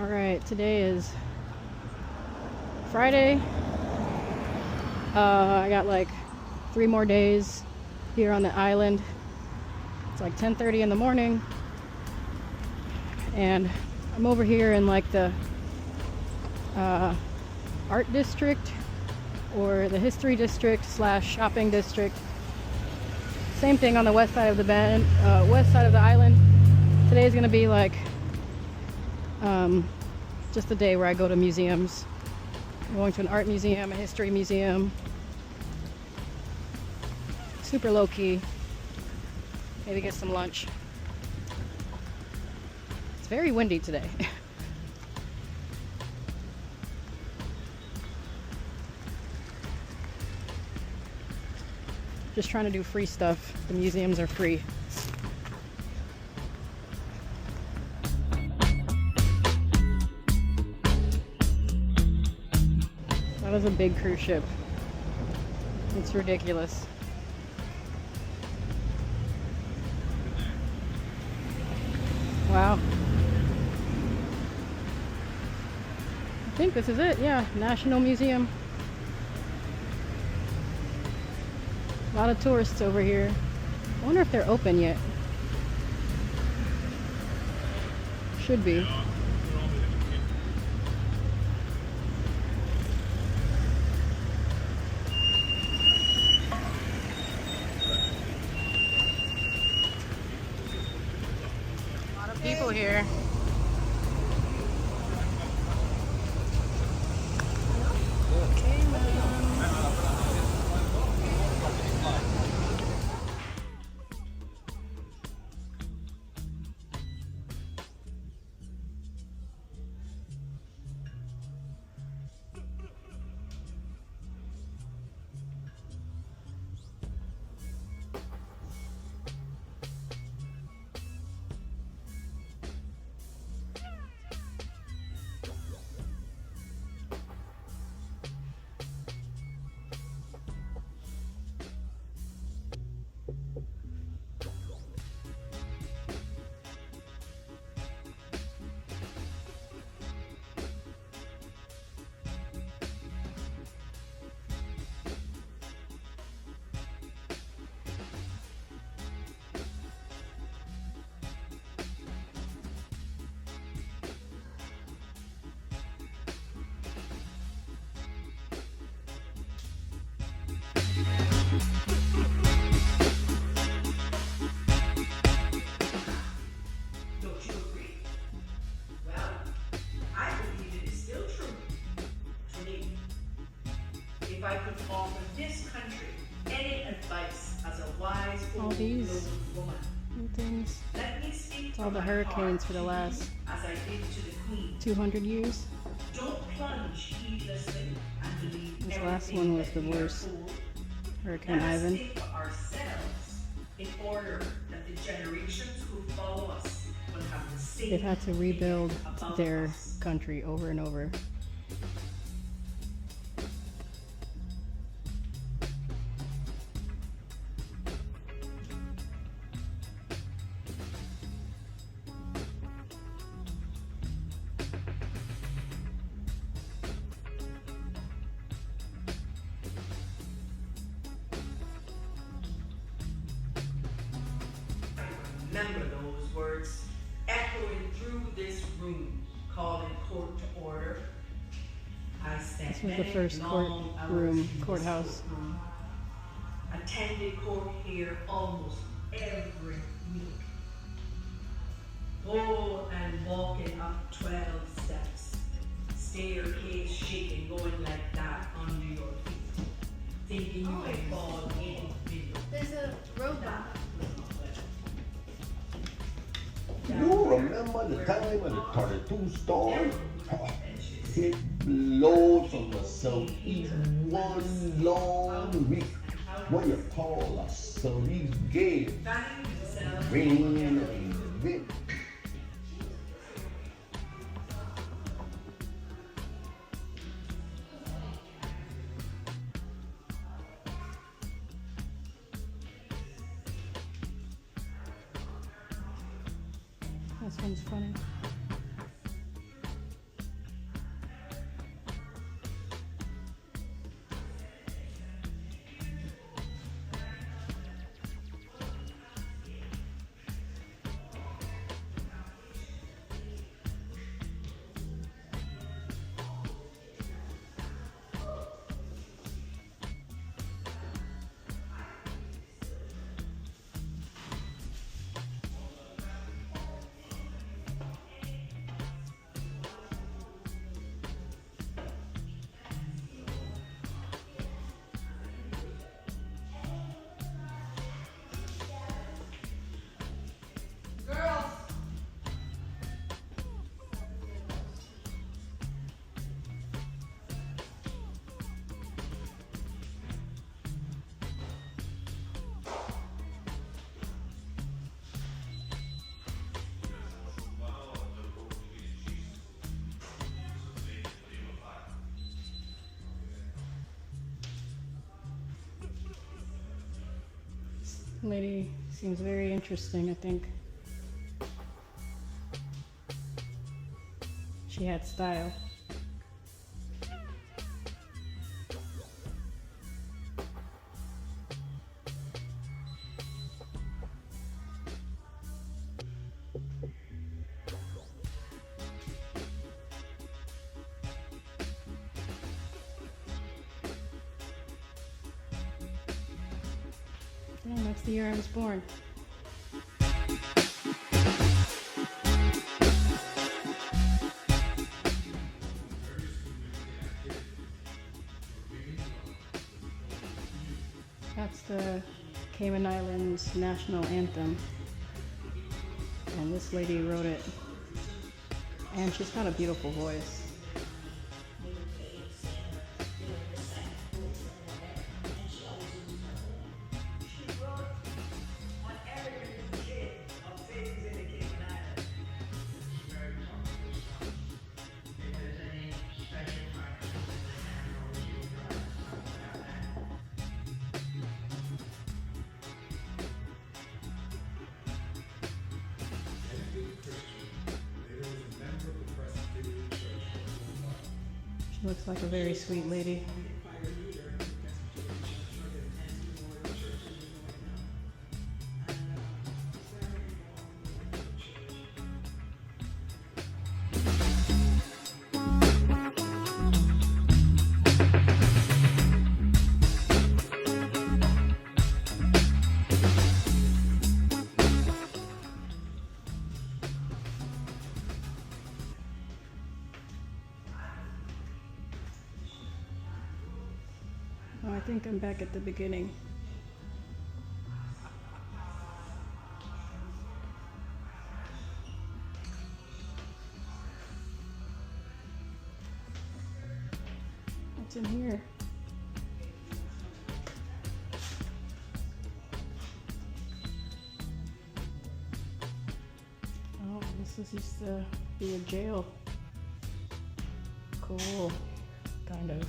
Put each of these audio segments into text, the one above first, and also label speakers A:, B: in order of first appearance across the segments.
A: Alright, today is Friday. I got like 3 more days here on the island. It's like 10:30 in the morning. And I'm over here in like the art district or the history district / shopping district. Same thing on the west side of the island. Today is going to be like just a day where I go to museums. I'm going to an art museum, a history museum. Super low key. Maybe get some lunch. It's very windy today. Just trying to do free stuff. The museums are free. That is a big cruise ship. It's ridiculous. Wow. I think this is it. Yeah, National Museum. A lot of tourists over here. I wonder if they're open yet. Should be. A lot of people here.
B: If I could offer this country any advice as a wise
A: All these
B: woman,
A: things.
B: let me speak
A: All the
B: from my
A: hurricanes
B: heart
A: for the
B: to you
A: last
B: as I did to the Queen.
A: 200 years.
B: Don't plunge heedlessly and believe
A: This last one was the worst. Hurricane
B: Let us
A: Ivan.
B: think for ourselves in order that the generations who follow us will have the same
A: They've had to rebuild
B: opinion about
A: their
B: us.
A: country over and over.
B: Remember those words echoing through this room, calling court to order. I spent
A: This was the
B: many
A: first
B: long hours
A: courtroom,
B: in this
A: courthouse.
B: courtroom. Attended court here almost every week. Oh, and walking up 12 steps, staircase shaking, going like that under your feet, thinking you may fall in the middle.
C: There's a robot.
D: You remember the time of the 32 storm? It blows from the southeast one long week. What you call a southeast gale. Rain and wind.
A: This one's funny. Lady seems very interesting, I think. She had style. Damn, that's the year I was born. That's the Cayman Islands national anthem. And this lady wrote it. And she's got a beautiful voice. She looks like a very sweet lady. Oh, I think I'm back at the beginning. What's in here? Oh, this used to be a jail. Cool, kind of.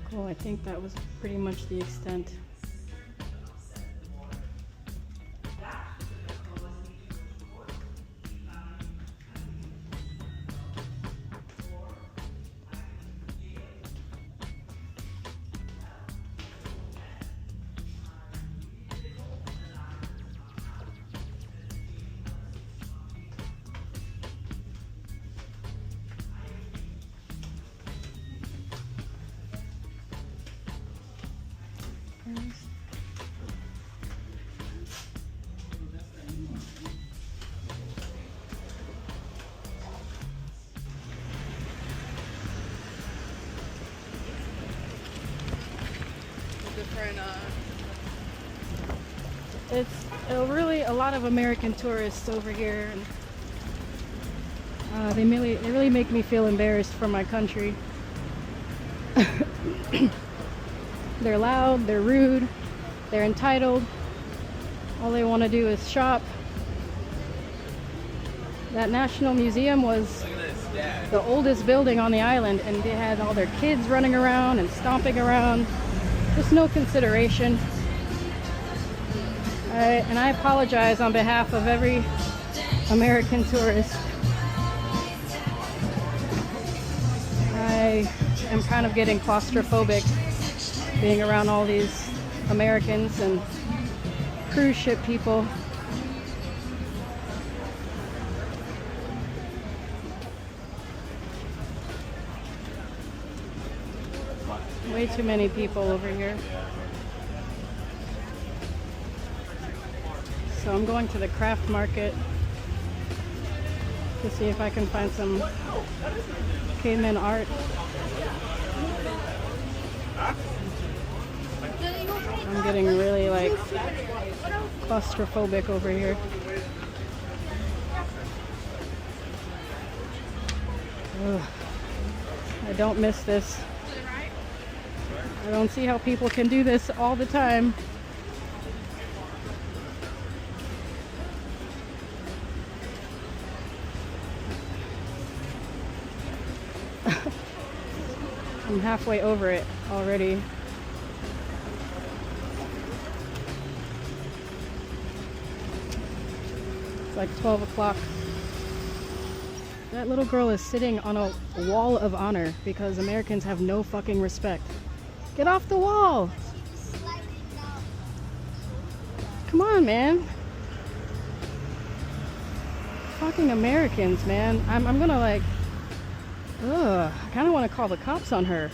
A: Cool, I think that was pretty much the extent. It's really a lot of American tourists over here, and they really make me feel embarrassed for my country. They're loud, they're rude, they're entitled. All they want to do is shop. That National Museum was the oldest building on the island, and they had all their kids running around and stomping around. Just no consideration. And I apologize on behalf of every American tourist. I am kind of getting claustrophobic being around all these Americans and cruise ship people. Way too many people over here. So I'm going to the craft market to see if I can find some Cayman art. I'm getting really like claustrophobic over here. Ugh. I don't miss this. I don't see how people can do this all the time. I'm halfway over it already. It's like 12 o'clock. That little girl is sitting on a wall of honor because Americans have no fucking respect. Get off the wall! Come on, man. Fucking Americans, man. I'm gonna like... Ugh, I kind of want to call the cops on her.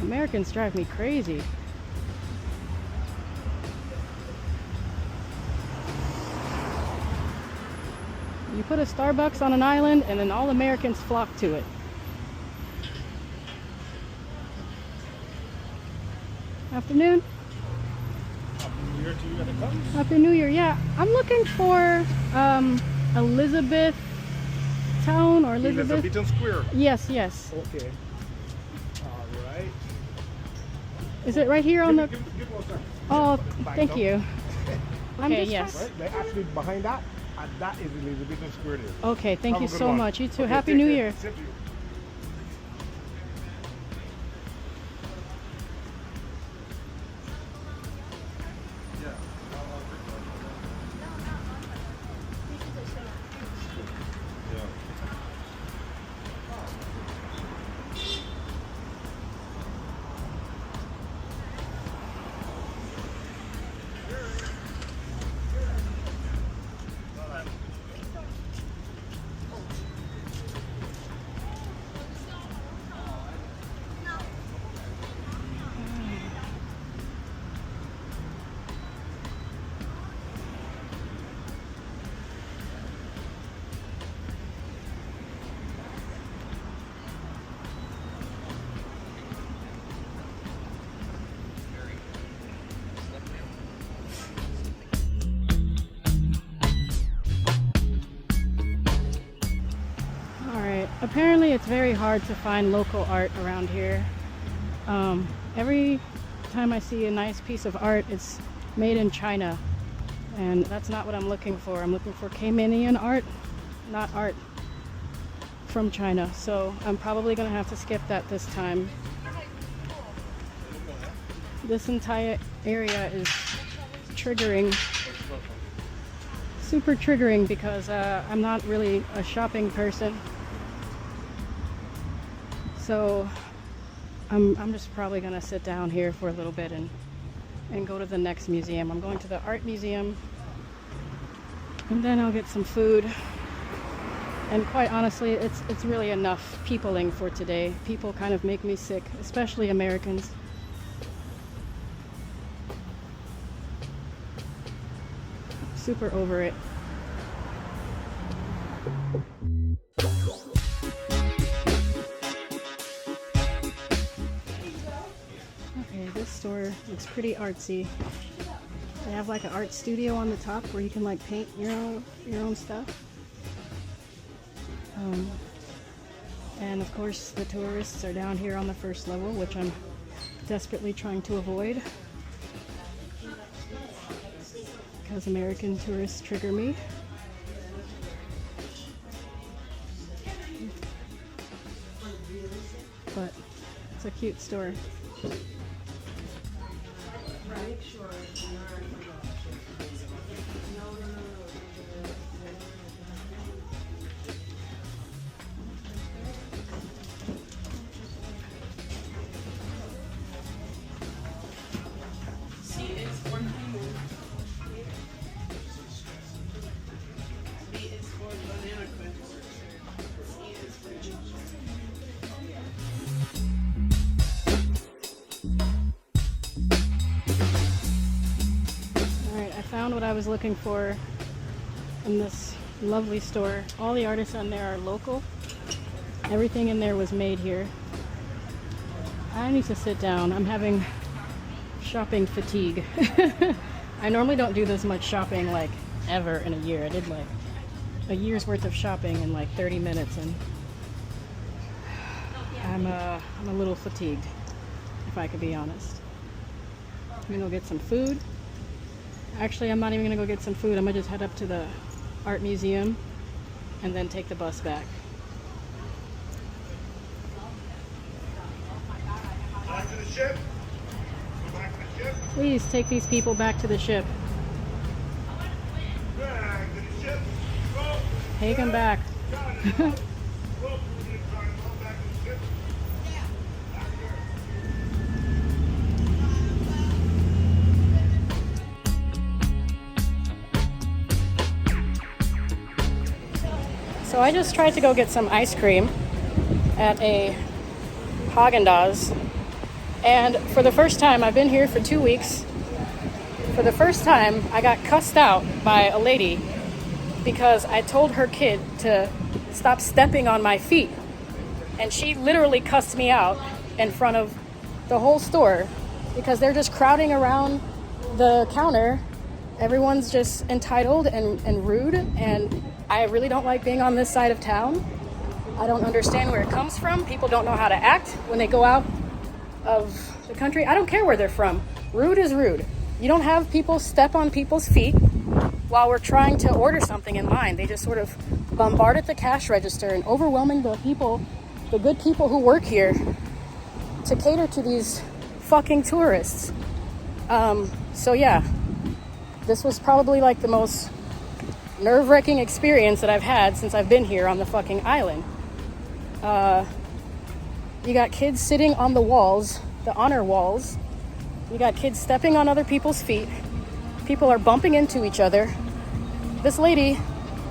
A: Americans drive me crazy. You put a Starbucks on an island and then all Americans flock to it. Afternoon.
C: Happy New Year to you when it comes.
A: Happy New Year. Yeah, I'm looking for Elizabeth Town or Elizabeth.
C: Elizabethan Square.
A: Yes, yes.
C: Okay. All right.
A: Is it right here on the?
C: Give me 1 second.
A: Oh,
C: Back
A: thank
C: up.
A: you.
C: Okay,
A: Okay, yes.
C: Right, they're actually behind that, and that is Elizabethan Square there.
A: Okay, thank
C: Have
A: you
C: a good
A: so
C: one.
A: much. You too.
C: Okay,
A: Happy
C: take
A: New
C: care.
A: Year.
C: Same to you.
A: Apparently it's very hard to find local art around here. Every time I see a nice piece of art, it's made in China, and that's not what I'm looking for. I'm looking for Caymanian art, not art from China. So I'm probably gonna have to skip that this time. This entire area is triggering, super triggering, because I'm not really a shopping person. So I'm just probably gonna sit down here for a little bit and go to the next museum. I'm going to the art museum, and then I'll get some food. And quite honestly, it's really enough peopling for today. People kind of make me sick, especially Americans. Super over it. Okay, this store looks pretty artsy. They have like an art studio on the top where you can like paint your own stuff. And of course the tourists are down here on the first level, which I'm desperately trying to avoid because American tourists trigger me. But it's a cute store. Found what I was looking for in this lovely store. All the artists in there are local. Everything in there was made here. I need to sit down. I'm having shopping fatigue. I normally don't do this much shopping like ever in a year. I did like a year's worth of shopping in like 30 minutes, and I'm a little fatigued, if I could be honest. I'm gonna go get some food. Actually, I'm not even gonna go get some food. I'm gonna just head up to the art museum and then take the bus back.
C: Back to the ship. Go back to the ship.
A: Please take these people back to the ship.
C: Back to the ship. Go.
A: Take them back.
C: Got it. Go. Back to the ship.
A: So I just tried to go get some ice cream at a Haagen-Dazs, and for the first time, I've been here for 2 weeks, for the first time I got cussed out by a lady because I told her kid to stop stepping on my feet, and she literally cussed me out in front of the whole store because they're just crowding around the counter. Everyone's just entitled and rude, and I really don't like being on this side of town. I don't understand where it comes from. People don't know how to act when they go out of the country. I don't care where they're from. Rude is rude. You don't have people step on people's feet while we're trying to order something in line. They just sort of bombard at the cash register and overwhelming the people, the good people who work here, to cater to these fucking tourists. So yeah, this was probably like the most nerve-wracking experience that I've had since I've been here on the fucking island. You got kids sitting on the walls, the honor walls. You got kids stepping on other people's feet. People are bumping into each other. This lady,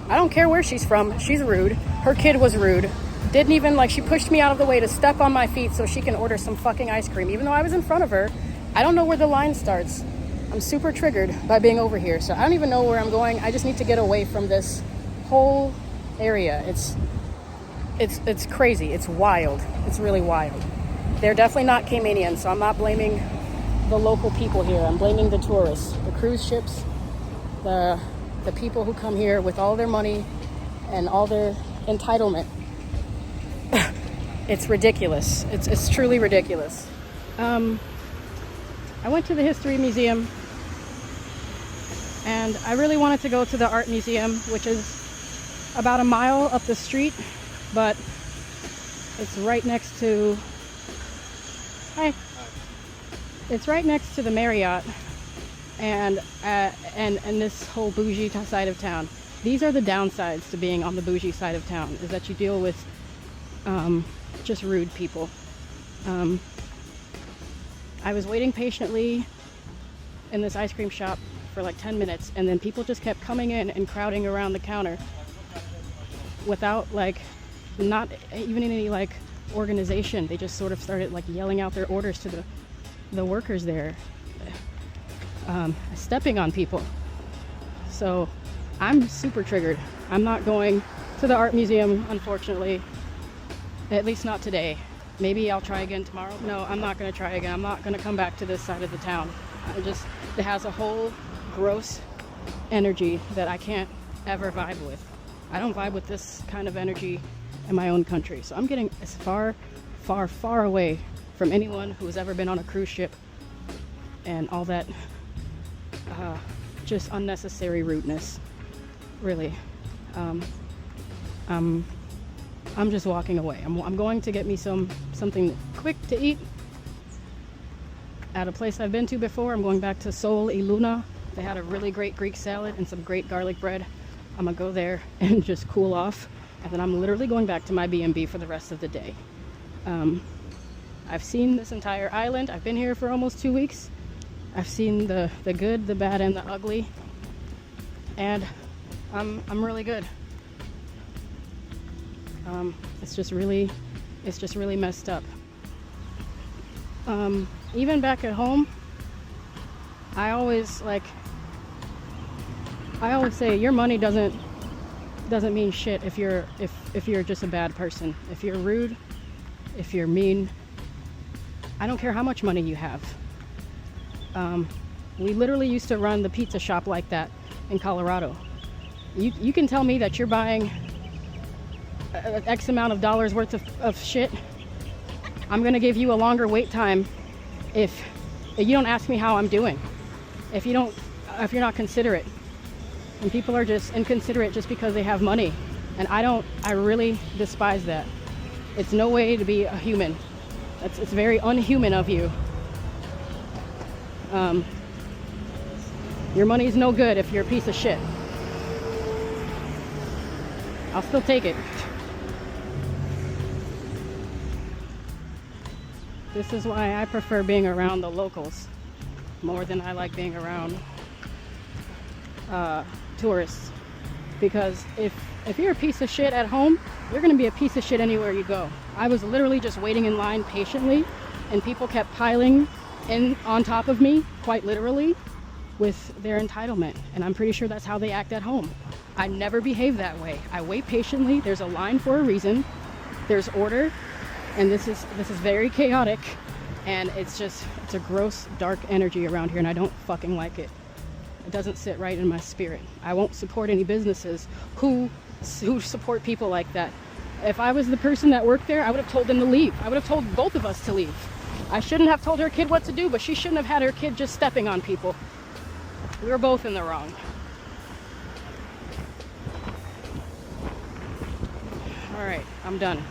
A: I don't care where she's from, she's rude. Her kid was rude. Didn't even, like, she pushed me out of the way to step on my feet so she can order some fucking ice cream, even though I was in front of her. I don't know where the line starts. I'm super triggered by being over here, so I don't even know where I'm going. I just need to get away from this whole area. It's crazy. It's wild. It's really wild. They're definitely not Caymanian, so I'm not blaming the local people here. I'm blaming the tourists, the cruise ships, the people who come here with all their money and all their entitlement. It's ridiculous. It's truly ridiculous. I went to the History Museum, and I really wanted to go to the Art Museum, which is about a mile up the street, but it's right next to, it's right next to the Marriott and this whole bougie side of town. These are the downsides to being on the bougie side of town, is that you deal with just rude people. I was waiting patiently in this ice cream shop for like 10 minutes, and then people just kept coming in and crowding around the counter without, like, not even any like organization. They just sort of started like yelling out their orders to the workers there, stepping on people. So I'm super triggered. I'm not going to the art museum, unfortunately, at least not today. Maybe I'll try again tomorrow. No, I'm not going to try again. I'm not going to come back to this side of the town. It has a whole gross energy that I can't ever vibe with. I don't vibe with this kind of energy in my own country. So I'm getting as far, far, far away from anyone who has ever been on a cruise ship and all that just unnecessary rudeness. Really. I'm just walking away. I'm going to get me something quick to eat at a place I've been to before. I'm going back to 𝘁𝗍𝗍. They had a really great Greek salad and some great garlic bread. I'm gonna go there and just cool off, and then I'm literally going back to my B&B for the rest of the day. I've seen this entire island. I've been here for almost 2 weeks. I've seen the good, the bad, and the ugly, and I'm really good. It's just really messed up. Even back at home, I always say your money doesn't mean shit if you're just a bad person. If you're rude, if you're mean, I don't care how much money you have. We literally used to run the pizza shop like that in Colorado. You can tell me that you're buying X amount of dollars worth of shit, I'm gonna give you a longer wait time if you don't ask me how I'm doing. If you're not considerate. And people are just inconsiderate just because they have money. And I really despise that. It's no way to be a human. It's very unhuman of you. Your money's no good if you're a piece of shit. I'll still take it. This is why I prefer being around the locals more than I like being around tourists. Because if you're a piece of shit at home, you're gonna be a piece of shit anywhere you go. I was literally just waiting in line patiently, and people kept piling in on top of me, quite literally, with their entitlement. And I'm pretty sure that's how they act at home. I never behave that way. I wait patiently. There's a line for a reason. There's order, and this is very chaotic, and it's a gross, dark energy around here, and I don't fucking like it. It doesn't sit right in my spirit. I won't support any businesses who support people like that. If I was the person that worked there, I would have told them to leave. I would have told both of us to leave. I shouldn't have told her kid what to do, but she shouldn't have had her kid just stepping on people. We were both in the wrong. All right, I'm done.